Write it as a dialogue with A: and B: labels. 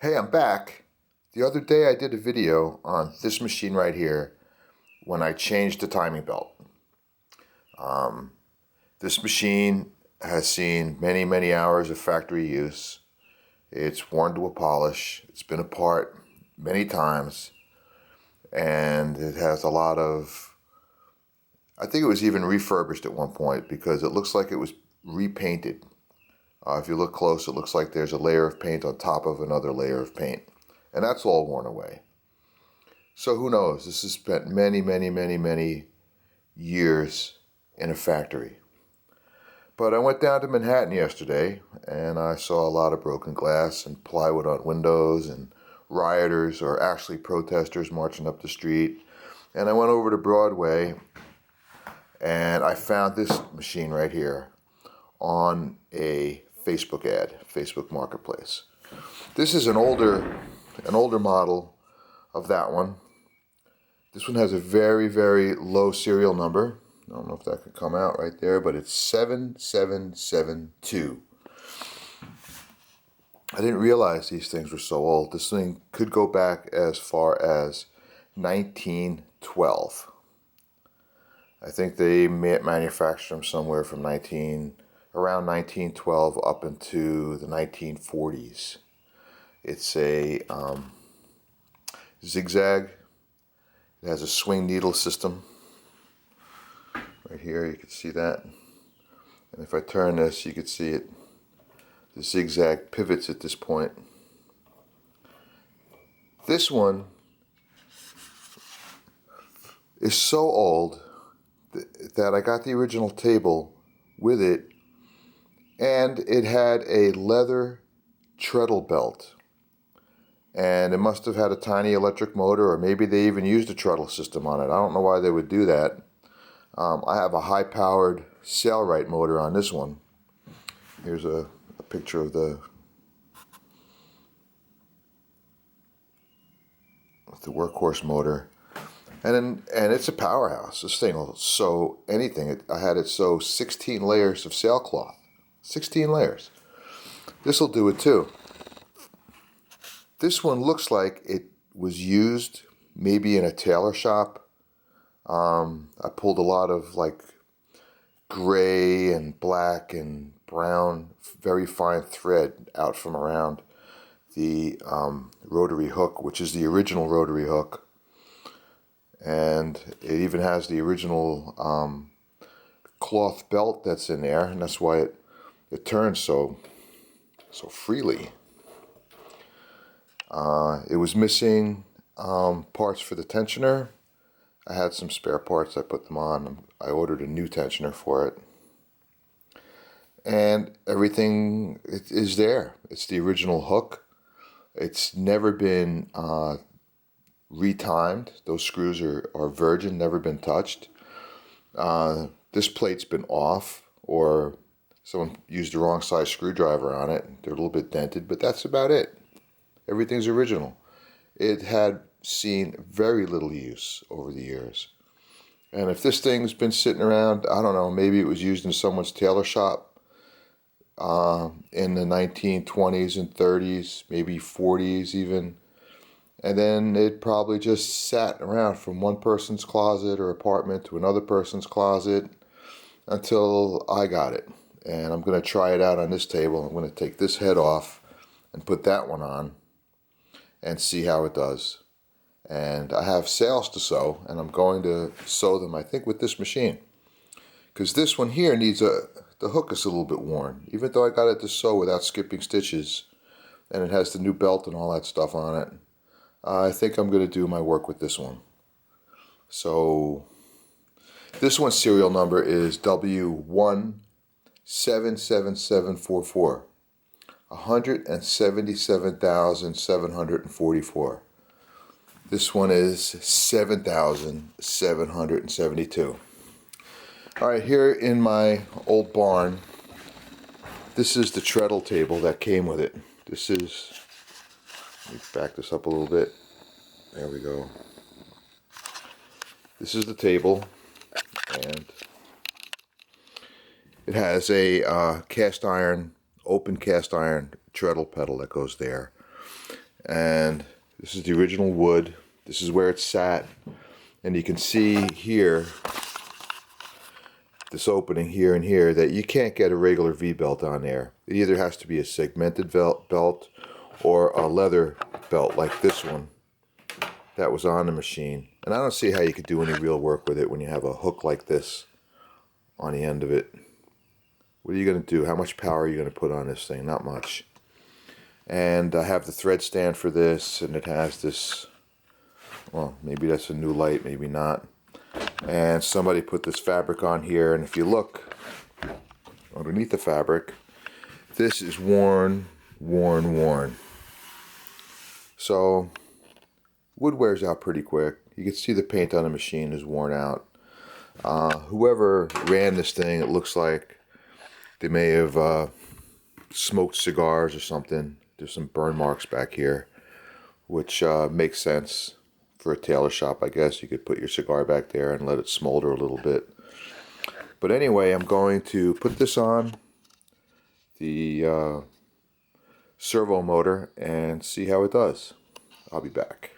A: Hey, I'm back. The other day I did a video on this machine right here when I changed the timing belt. This machine has seen many, many hours of factory use. It's worn to a polish. It's been apart many times. And it has a lot of, I think it was even refurbished at one point because it looks like it was repainted. If you look close, it looks like there's a layer of paint on top of another layer of paint. And that's all worn away. So who knows? This has spent many, many, many, many years in a factory. But I went down to Manhattan yesterday and I saw a lot of broken glass and plywood on windows and rioters, or actually protesters, marching up the street. And I went over to Broadway and I found this machine right here on a Facebook ad, Facebook Marketplace. This is an older model of that one. This one has a very, very low serial number. I don't know if that could come out right there, but it's 7772. I didn't realize these things were so old. This thing could go back as far as 1912. I think they manufactured them somewhere from around 1912 up into the 1940s. It's a zigzag. It has a swing needle system. Right here, you can see that. And if I turn this, you can see it. The zigzag pivots at this point. This one is so old that I got the original table with it, and it had a leather treadle belt. And it must have had a tiny electric motor, or maybe they even used a treadle system on it. I don't know why they would do that. I have a high-powered Sailrite motor on this one. Here's a picture of the workhorse motor, and it's a powerhouse. This thing will sew anything. I had it sew 16 layers of sailcloth. 16 layers. This will do it too. This one looks like it was used maybe in a tailor shop. I pulled a lot of like gray and black and brown, very fine thread out from around the rotary hook, which is the original rotary hook. And it even has the original cloth belt that's in there, and that's why it turns so freely. It was missing parts for the tensioner. I had some spare parts. I put them on. I ordered a new tensioner for it. And everything is there. It's the original hook. It's never been retimed. Those screws are virgin, never been touched. This plate's been off, or someone used the wrong size screwdriver on it. They're a little bit dented, but that's about it. Everything's original. It had seen very little use over the years. And if this thing's been sitting around, I don't know, maybe it was used in someone's tailor shop in the 1920s and 30s, maybe 40s even. And then it probably just sat around from one person's closet or apartment to another person's closet until I got it. And I'm going to try it out on this table. I'm going to take this head off and put that one on and see how it does. And I have sails to sew, and I'm going to sew them, I think, with this machine. Because this one here needs the hook is a little bit worn. Even though I got it to sew without skipping stitches, and it has the new belt and all that stuff on it, I think I'm going to do my work with this one. So this one's serial number is W177744. 177,744. This one is 7,772. All right, here in my old barn, this is the treadle table that came with it. This is, let me back this up a little bit. There we go. This is the table, and it has a open cast iron treadle pedal that goes there. And this is the original wood. This is where it sat. And you can see here, this opening here and here, that you can't get a regular V-belt on there. It either has to be a segmented belt or a leather belt like this one that was on the machine. And I don't see how you could do any real work with it when you have a hook like this on the end of it. What are you going to do? How much power are you going to put on this thing? Not much. And I have the thread stand for this, and it has this, well, maybe that's a new light, maybe not. And somebody put this fabric on here, and if you look underneath the fabric, this is worn. So wood wears out pretty quick. You can see the paint on the machine is worn out. Whoever ran this thing, it looks like they may have smoked cigars or something. There's some burn marks back here, which makes sense for a tailor shop, I guess. You could put your cigar back there and let it smolder a little bit. But anyway, I'm going to put this on the servo motor and see how it does. I'll be back.